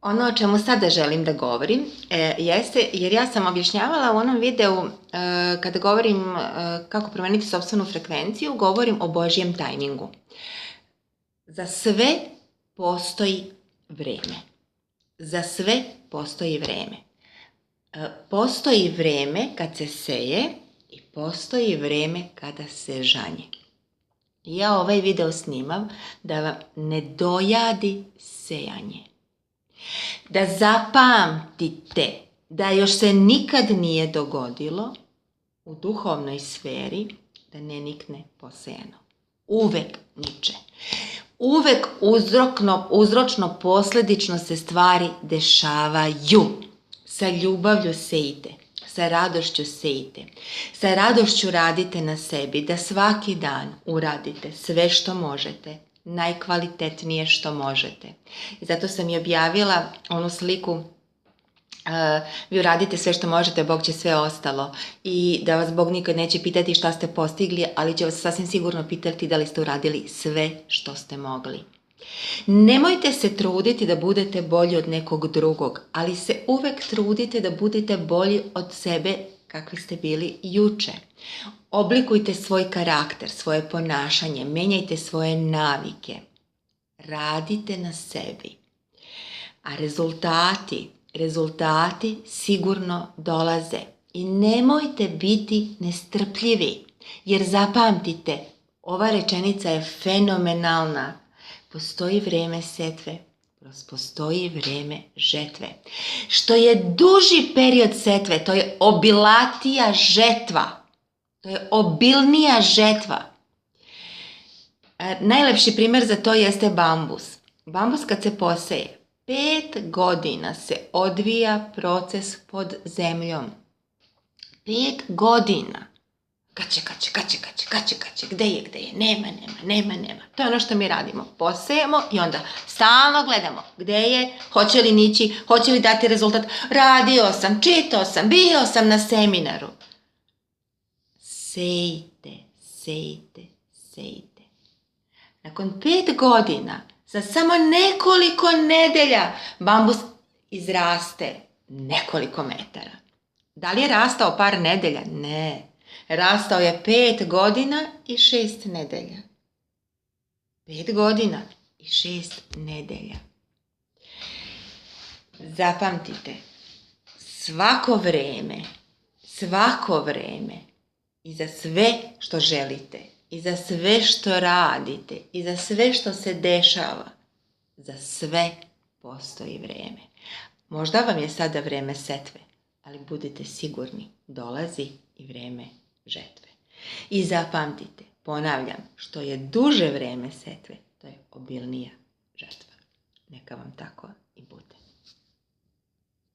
Ono o čemu sada želim da govorim jeste, jer ja sam objašnjavala u onom videu kada govorim kako promeniti sopstvenu frekvenciju, govorim o Božjem tajmingu. Za sve postoji vreme. Za sve postoji vreme. Postoji vreme kad se seje i postoji vreme kada se žanje. Ja ovaj video snimam da vam ne dojadi sejanje. Da zapamtite da još se nikad nije dogodilo u duhovnoj sferi da ne nikne posejano. Uvek niče. Uvek uzročno-posledično se stvari dešavaju. Sa ljubavlju sejte, sa radošću sejte, sa radošću radite na sebi, da svaki dan uradite sve što možete, najkvalitetnije što možete. I zato sam i objavila onu sliku, vi uradite sve što možete, Bog će sve ostalo. I da vas Bog nikad neće pitati šta ste postigli, ali će vas sasvim sigurno pitati da li ste uradili sve što ste mogli. Nemojte se truditi da budete bolji od nekog drugog, ali se uvek trudite da budete bolji od sebe kakvi ste bili juče. Oblikujte svoj karakter, svoje ponašanje, menjajte svoje navike. Radite na sebi. A rezultati sigurno dolaze. I nemojte biti nestrpljivi, jer zapamtite, ova rečenica je fenomenalna. Postoji vreme setve, postoji vreme žetve. Što je duži period setve, to je obilatija žetva. To je obilnija žetva. Najlepši primjer za to jeste bambus. Bambus kad se poseje, 5 godina se odvija proces pod zemljom. 5 godina. Kače, gde je, nema. To je ono što mi radimo. Posejemo i onda stalno gledamo gde je, hoće li nići, hoće li dati rezultat. Radio sam, čitao sam, bio sam na seminaru. Sejte. Nakon 5 godina, za samo nekoliko nedelja, bambus izraste nekoliko metara. Da li je rastao par nedelja? Ne. Rastao je 5 godina i 6 nedelja. 5 godina i 6 nedelja. Zapamtite, svako vreme i za sve što želite, i za sve što radite, i za sve što se dešava, za sve postoji vreme. Možda vam je sada vreme setve, ali budite sigurni, dolazi i vreme žetve. I zapamtite, ponavljam, što je duže vreme setve, to je obilnija žetva. Neka vam tako